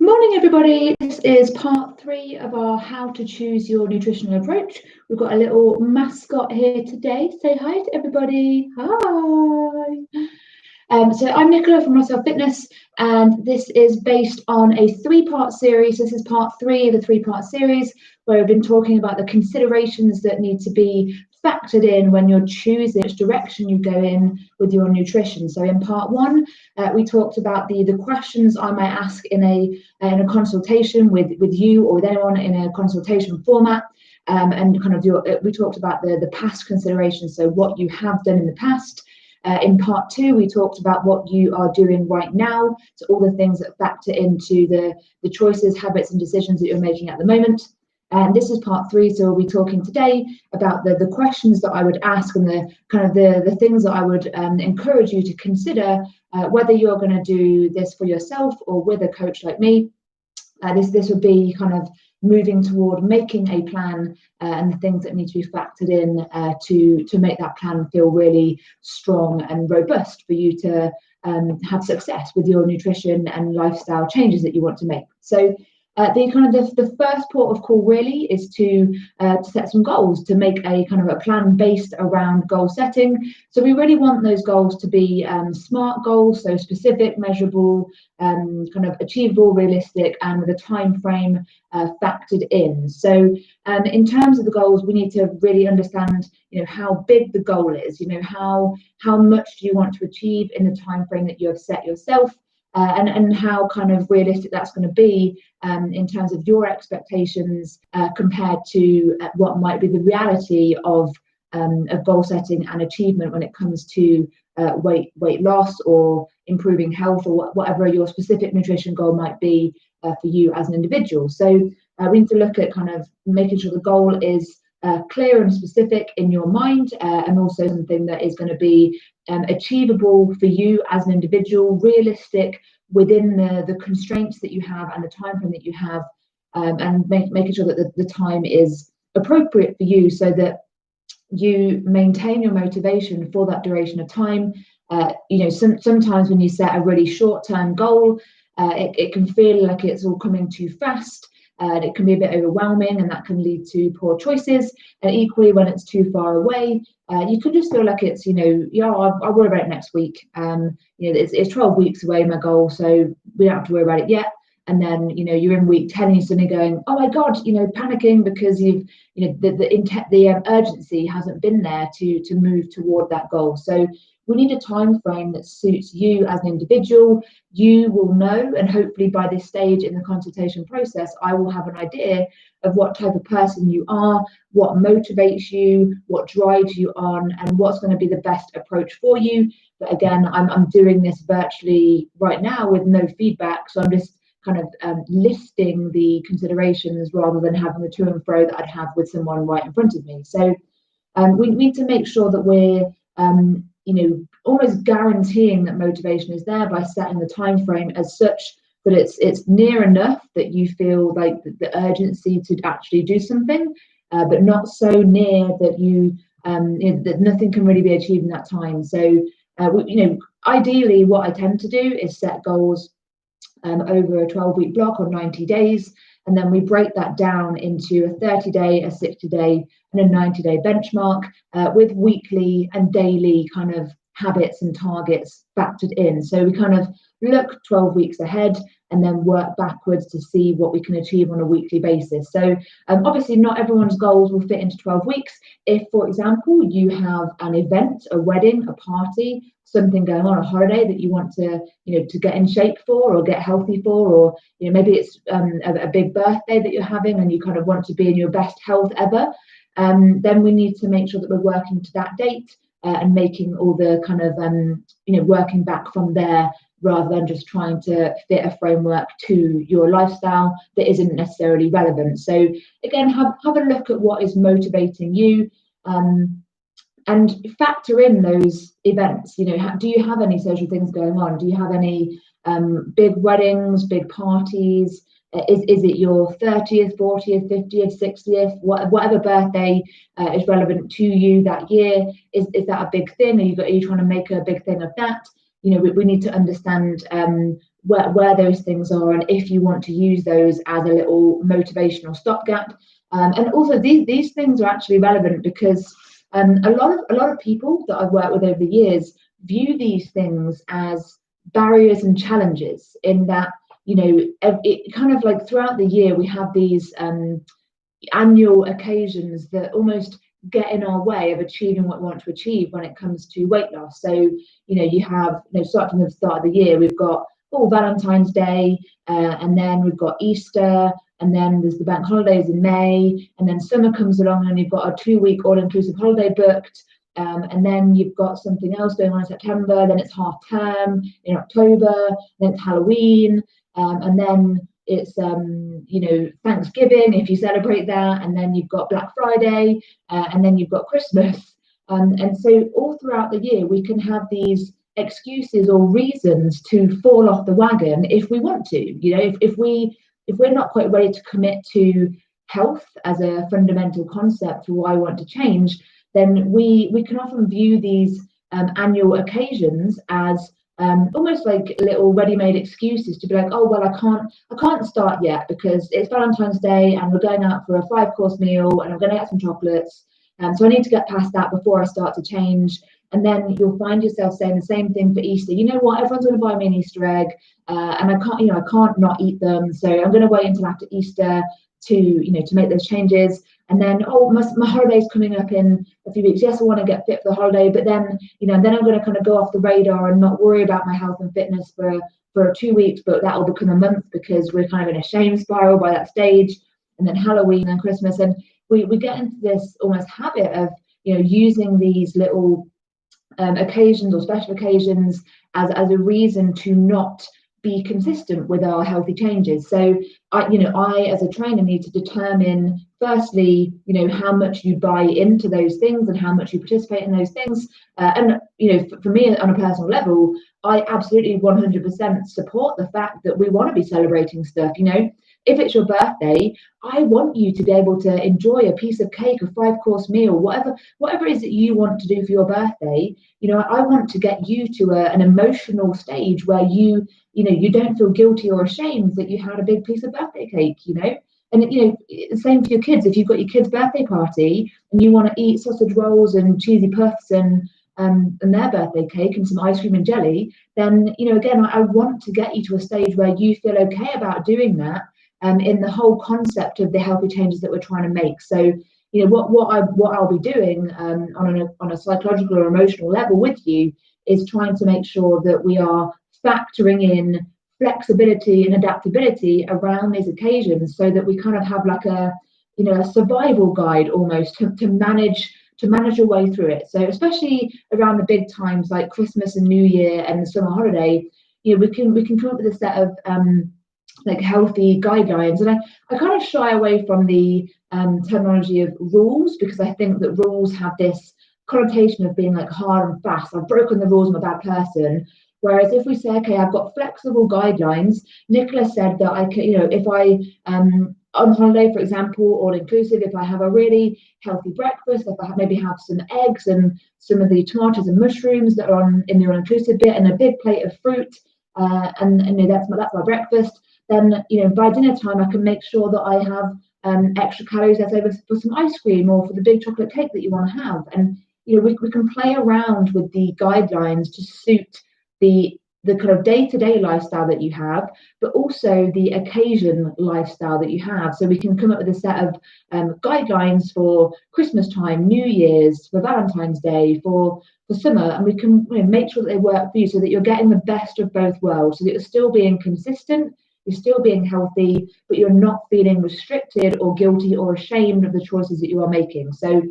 Morning, everybody. This is part 3 of our How to Choose Your Nutritional Approach. We've got a little mascot here today. Say hi to everybody. Hi. So I'm Nicola from Myself Fitness, and this is based on a 3-part series. This is part 3 of the 3-part series, where I've been talking about the considerations that need to be factored in when you're choosing which direction you go in with your nutrition. So in part 1, we talked about the questions I might ask in a consultation with you or with anyone in a consultation format, and kind of we talked about the past considerations, so what you have done in the past. In part 2, we talked about what you are doing right now, so all the things that factor into the choices, habits, and decisions that you're making at the moment. And this is part 3, so we'll be talking today about the questions that I would ask and the things that I would encourage you to consider, whether you're going to do this for yourself or with a coach like me. This would be kind of moving toward making a plan and the things that need to be factored in to make that plan feel really strong and robust for you to have success with your nutrition and lifestyle changes that you want to make. So the first port of call really is to set some goals, to make a kind of a plan based around goal setting. So we really want those goals to be SMART goals, so specific, measurable, kind of achievable, realistic, and with a time frame factored in. So in terms of the goals, we need to really understand, how big the goal is. How much do you want to achieve in the time frame that you have set yourself. And how kind of realistic that's going to be in terms of your expectations compared to what might be the reality of goal setting and achievement when it comes to weight loss or improving health or whatever your specific nutrition goal might be for you as an individual. So we need to look at kind of making sure the goal is clear and specific in your mind, and also something that is going to be achievable for you as an individual, realistic within the constraints that you have and the time frame that you have, and making sure that the time is appropriate for you so that you maintain your motivation for that duration of time. Sometimes when you set a really short-term goal, it can feel like it's all coming too fast. And it can be a bit overwhelming, and that can lead to poor choices. And equally, when it's too far away, you could just feel like it's, I'll worry about it next week. It's 12 weeks away, my goal, so we don't have to worry about it yet. And then, you're in week 10 and you're suddenly going, oh my God, panicking because the urgency hasn't been there to move toward that goal. So we need a time frame that suits you as an individual. You will know, and hopefully by this stage in the consultation process, I will have an idea of what type of person you are, what motivates you, what drives you on, and what's going to be the best approach for you. But again, I'm doing this virtually right now with no feedback, so I'm just kind of listing the considerations rather than having the to and fro that I'd have with someone right in front of me. So we need to make sure that we're almost guaranteeing that motivation is there by setting the time frame as such that it's near enough that you feel like the urgency to actually do something, but not so near that that nothing can really be achieved in that time. So ideally what I tend to do is set goals over a 12-week block or 90 days, and then we break that down into a 30-day, a 60-day, and a 90-day benchmark with weekly and daily kind of habits and targets factored in. So we kind of look 12 weeks ahead and then work backwards to see what we can achieve on a weekly basis. So obviously not everyone's goals will fit into 12 weeks. If, for example, you have an event, a wedding, a party, something going on, a holiday that you want to get in shape for or get healthy for, or maybe it's a big birthday that you're having and you kind of want to be in your best health ever, then we need to make sure that we're working to that date and making all the kind of working back from there, rather than just trying to fit a framework to your lifestyle that isn't necessarily relevant. So again, have a look at what is motivating you, and factor in those events. Do you have any social things going on? Do you have any big weddings, big parties? Is it your 30th, 40th, 50th, 60th, whatever birthday is relevant to you that year? Is that a big thing? Are you trying to make a big thing of that? We need to understand where those things are, and if you want to use those as a little motivational stopgap. And also these things are actually relevant because a lot of people that I've worked with over the years view these things as barriers and challenges, in that, you know, it kind of like throughout the year we have these annual occasions that almost get in our way of achieving what we want to achieve when it comes to weight loss. So, you know, you have, you know, starting from the start of the year, we've got Valentine's Day, and then we've got Easter, and then there's the bank holidays in May, and then summer comes along and you've got a 2-week all-inclusive holiday booked, and then you've got something else going on in September, then it's half term in October, then it's Halloween, and then it's you know, Thanksgiving if you celebrate that, and then you've got Black Friday, and then you've got Christmas, and so all throughout the year we can have these excuses or reasons to fall off the wagon if we want to. You know, if we're not quite ready to commit to health as a fundamental concept for what I want to change, then we can often view these annual occasions as almost like little ready-made excuses to be like, oh well, I can't start yet because it's Valentine's Day and we're going out for a 5-course meal and I'm going to get some chocolates, so I need to get past that before I start to change. And then you'll find yourself saying the same thing for Easter. You know what? Everyone's going to buy me an Easter egg, and I can't, you know, I can't not eat them. So I'm going to wait until after Easter to, you know, to make those changes. And then, oh, my holiday's coming up in a few weeks. Yes, I want to get fit for the holiday, but then, you know, then I'm going to kind of go off the radar and not worry about my health and fitness for 2 weeks. But that will become a month because we're kind of in a shame spiral by that stage. And then Halloween and Christmas, and we get into this almost habit of, you know, using these little occasions or special occasions as a reason to not be consistent with our healthy changes. So I as a trainer need to determine firstly, you know, how much you buy into those things and how much you participate in those things, and you know, for me on a personal level, I absolutely 100% support the fact that we want to be celebrating stuff. You know, if it's your birthday, I want you to be able to enjoy a piece of cake, a 5-course meal, whatever it is that you want to do for your birthday. You know, I want to get you to an emotional stage where you know, you don't feel guilty or ashamed that you had a big piece of birthday cake, you know. And you know, the same for your kids. If you've got your kids' birthday party and you want to eat sausage rolls and cheesy puffs and their birthday cake and some ice cream and jelly, then, you know, again, I want to get you to a stage where you feel okay about doing that, in the whole concept of the healthy changes that we're trying to make. So, you know, what I'll be doing on a psychological or emotional level with you is trying to make sure that we are factoring in flexibility and adaptability around these occasions, so that we kind of have like a, you know, a survival guide almost to manage your way through it. So especially around the big times like Christmas and New Year and the summer holiday, you know, we can come up with a set of like healthy guidelines. And I kind of shy away from the terminology of rules, because I think that rules have this connotation of being like hard and fast. I've broken the rules, I'm a bad person. Whereas if we say, okay, I've got flexible guidelines, Nicola said that I can, you know, if I on holiday, for example, all inclusive, if I have a really healthy breakfast, if I maybe have some eggs and some of the tomatoes and mushrooms that are in the all inclusive bit, and a big plate of fruit, and you know, that's my breakfast, then, you know, by dinner time I can make sure that I have extra calories left over for some ice cream or for the big chocolate cake that you want to have. And you know, we can play around with the guidelines to suit the kind of day-to-day lifestyle that you have, but also the occasion lifestyle that you have. So we can come up with a set of guidelines for Christmas time, New Year's, for Valentine's Day, for summer, and we can, you know, make sure that they work for you, so that you're getting the best of both worlds, so that you're still being consistent, you're still being healthy, but you're not feeling restricted or guilty or ashamed of the choices that you are making. So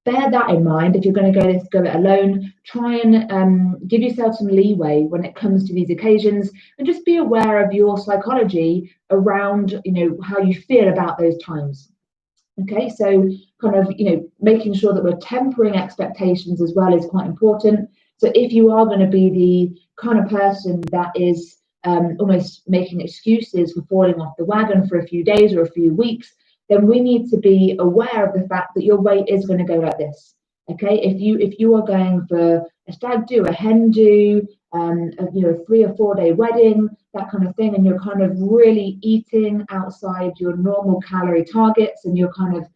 bear that in mind. If you're going to go it alone, try and give yourself some leeway when it comes to these occasions, and just be aware of your psychology around, you know, how you feel about those times. Okay, so kind of, you know, making sure that we're tempering expectations as well is quite important. So if you are going to be the kind of person that is almost making excuses for falling off the wagon for a few days or a few weeks, then we need to be aware of the fact that your weight is going to go like this. Okay, if you are going for stag do, a hen do, a 3 or 4 day wedding, that kind of thing, and you're kind of really eating outside your normal calorie targets, and you're kind of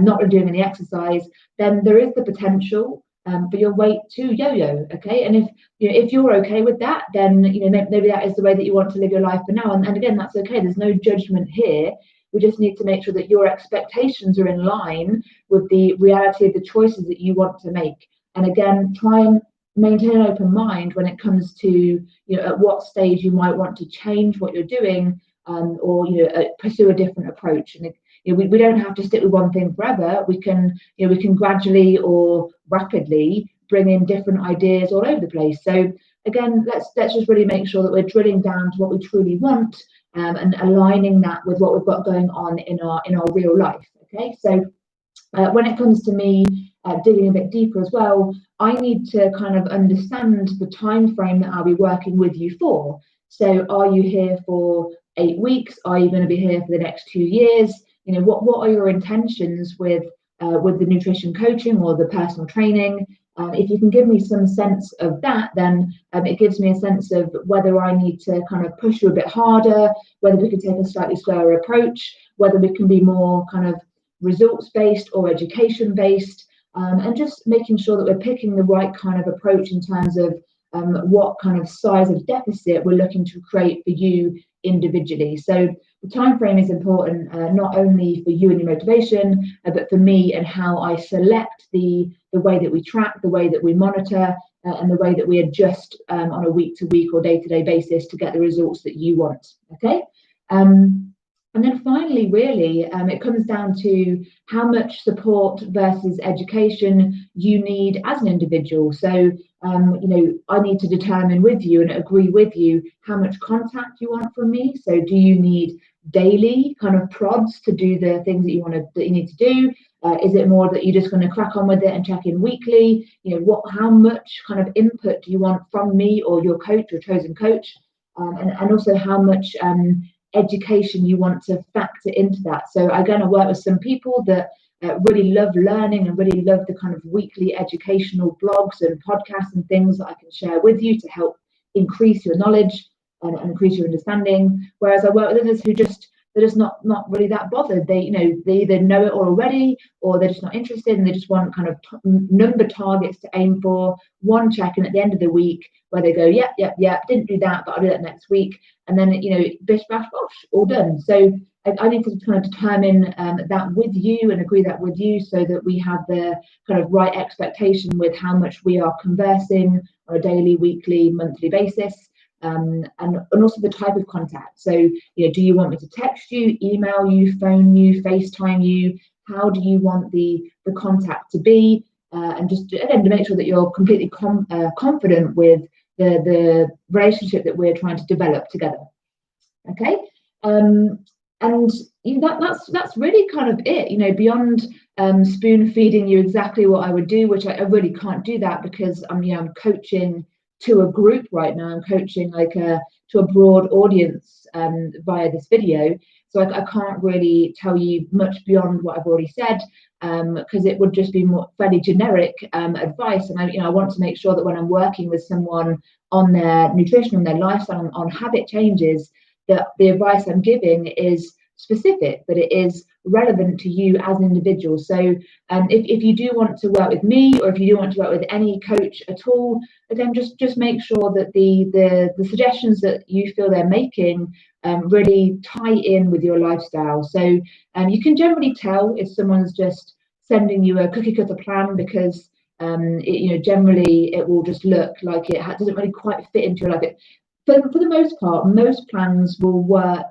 not really doing any exercise, then there is the potential for your weight to yo-yo. Okay, and if you're okay with that, then maybe that is the way that you want to live your life for now. And again, that's okay. There's no judgment here. We just need to make sure that your expectations are in line with the reality of the choices that you want to make. And again, try and maintain an open mind when it comes to at what stage you might want to change what you're doing, or pursue a different approach. And we don't have to stick with one thing forever. We can gradually or rapidly bring in different ideas all over the place. So again, let's just really make sure that we're drilling down to what we truly want, and aligning that with what we've got going on in our real life. Okay, so when it comes to me digging a bit deeper as well, I need to kind of understand the time frame that I'll be working with you for. So are you here for 8 weeks? Are you going to be here for the next 2 years? What are your intentions with the nutrition coaching or the personal training? If you can give me some sense of that, then it gives me a sense of whether I need to kind of push you a bit harder, whether we can take a slightly slower approach, whether we can be more kind of results-based or education-based, and just making sure that we're picking the right kind of approach in terms of what kind of size of deficit we're looking to create for you individually. So the time frame is important, not only for you and your motivation, but for me and how I select the way that we track, the way that we monitor, and the way that we adjust on a week-to-week or day-to-day basis to get the results that you want. Okay. And then finally, really, it comes down to how much support versus education you need as an individual. So, I need to determine with you and agree with you how much contact you want from me. So do you need daily kind of prods to do the things that you need to do? Is it more that you're just going to crack on with it and check in weekly? How much kind of input do you want from me or your coach, your chosen coach? And also how much education you want to factor into that. So again, I work with some people that really love learning and really love the kind of weekly educational blogs and podcasts and things that I can share with you to help increase your knowledge and increase your understanding. Whereas I work with others who they're just not really that bothered. They either know it all already, or they're just not interested, and they just want kind of number targets to aim for, one check-in at the end of the week where they go, yep, didn't do that, but I'll do that next week. And then, bish, bash, bosh, all done. So I need to kind of determine that with you and agree that with you, so that we have the kind of right expectation with how much we are conversing on a daily, weekly, monthly basis. And also the type of contact. So, do you want me to text you, email you, phone you, FaceTime you? How do you want the contact to be? And just again, to make sure that you're completely confident with the relationship that we're trying to develop together. Okay. And that's really kind of it. Beyond spoon feeding you exactly what I would do, which I really can't do that because I'm coaching to a group right now. I'm coaching to a broad audience via this video, so I can't really tell you much beyond what I've already said, because it would just be more fairly generic advice. And I want to make sure that when I'm working with someone on their nutrition, on their lifestyle, on habit changes, that the advice I'm giving is specific, that it is relevant to you as an individual. So if you do want to work with me, or if you do want to work with any coach at all, again, just make sure that the suggestions that you feel they're making really tie in with your lifestyle. So you can generally tell if someone's just sending you a cookie cutter plan, because generally it will just look like it doesn't really quite fit into your life. For the most part, most plans will work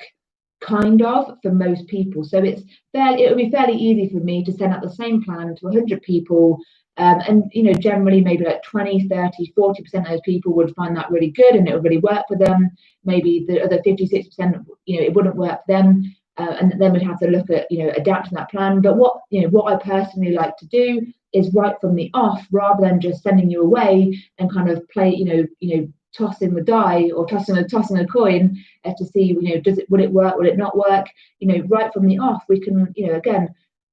kind of for most people. So it would be fairly easy for me to send out the same plan to 100 people, and generally maybe like 20, 30, 40% of those people would find that really good and it would really work for them. Maybe the other 50, 60%, it wouldn't work for them, and then we'd have to look at adapting that plan. But what I personally like to do is right from the off, rather than just sending you away and kind of play tossing the die or tossing a coin to see will it work, will it not work. Right from the off, we can again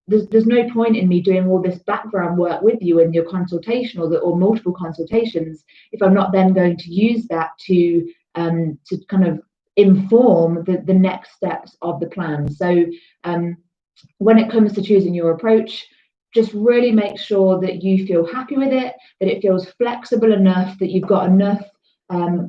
there's no point in me doing all this background work with you in your consultation or multiple consultations if I'm not then going to use that to kind of inform the next steps of the plan. So when it comes to choosing your approach, just really make sure that you feel happy with it, that it feels flexible enough, that you've got enough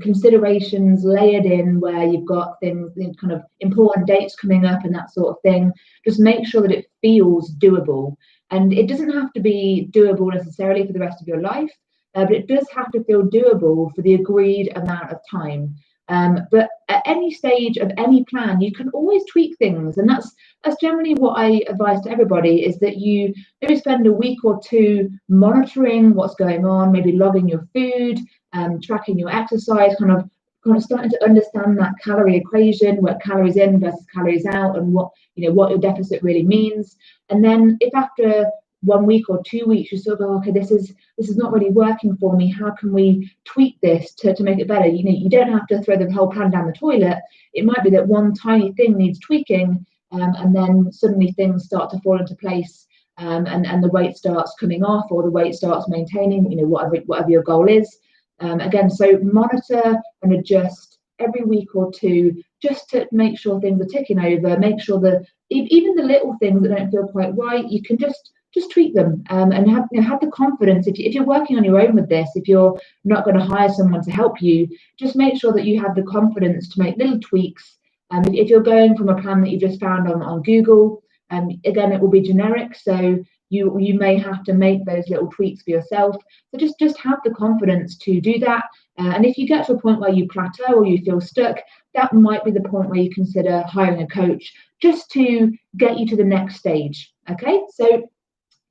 considerations layered in where you've got things, kind of important dates coming up and that sort of thing. Just make sure that it feels doable. And it doesn't have to be doable necessarily for the rest of your life, but it does have to feel doable for the agreed amount of time. But at any stage of any plan, you can always tweak things, and that's generally what I advise to everybody, is that you maybe spend a week or two monitoring what's going on, maybe logging your food, tracking your exercise, kind of starting to understand that calorie equation, what calories in versus calories out, and what your deficit really means. And then if after 1 week or 2 weeks you still go, okay, this is not really working for me, how can we tweak this to make it better? You don't have to throw the whole plan down the toilet. It might be that one tiny thing needs tweaking, and then suddenly things start to fall into place, and the weight starts coming off, or the weight starts maintaining, whatever your goal is. Again, so monitor and adjust every week or two, just to make sure things are ticking over. Make sure that even the little things that don't feel quite right, you can just tweak them, and have the confidence. If you're working on your own with this, if you're not going to hire someone to help you, just make sure that you have the confidence to make little tweaks. If you're going from a plan that you just found on Google, again, it will be generic, so you may have to make those little tweaks for yourself. So just have the confidence to do that. And if you get to a point where you plateau or you feel stuck, that might be the point where you consider hiring a coach, just to get you to the next stage. Okay, so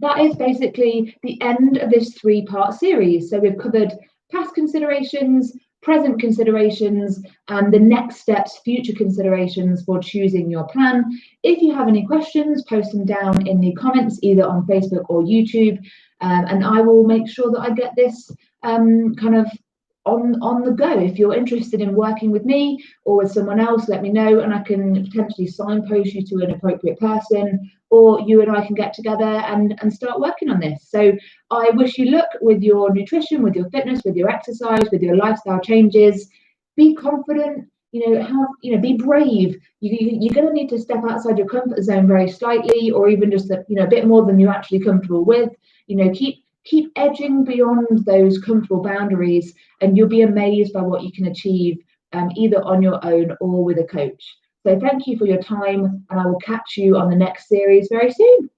that is basically the end of this 3-part series. So we've covered past considerations, present considerations, and the next steps, future considerations for choosing your plan. If you have any questions, post them down in the comments, either on Facebook or YouTube, and I will make sure that I get this kind of on the go. If you're interested in working with me or with someone else, let me know, and I can potentially signpost you to an appropriate person, or you and I can get together and start working on this. So I wish you luck with your nutrition, with your fitness, with your exercise, with your lifestyle changes. Be confident, be brave. You're going to need to step outside your comfort zone very slightly, or even just a bit more than you're actually comfortable with. Keep edging beyond those comfortable boundaries, and you'll be amazed by what you can achieve, either on your own or with a coach. So thank you for your time, and I will catch you on the next series very soon.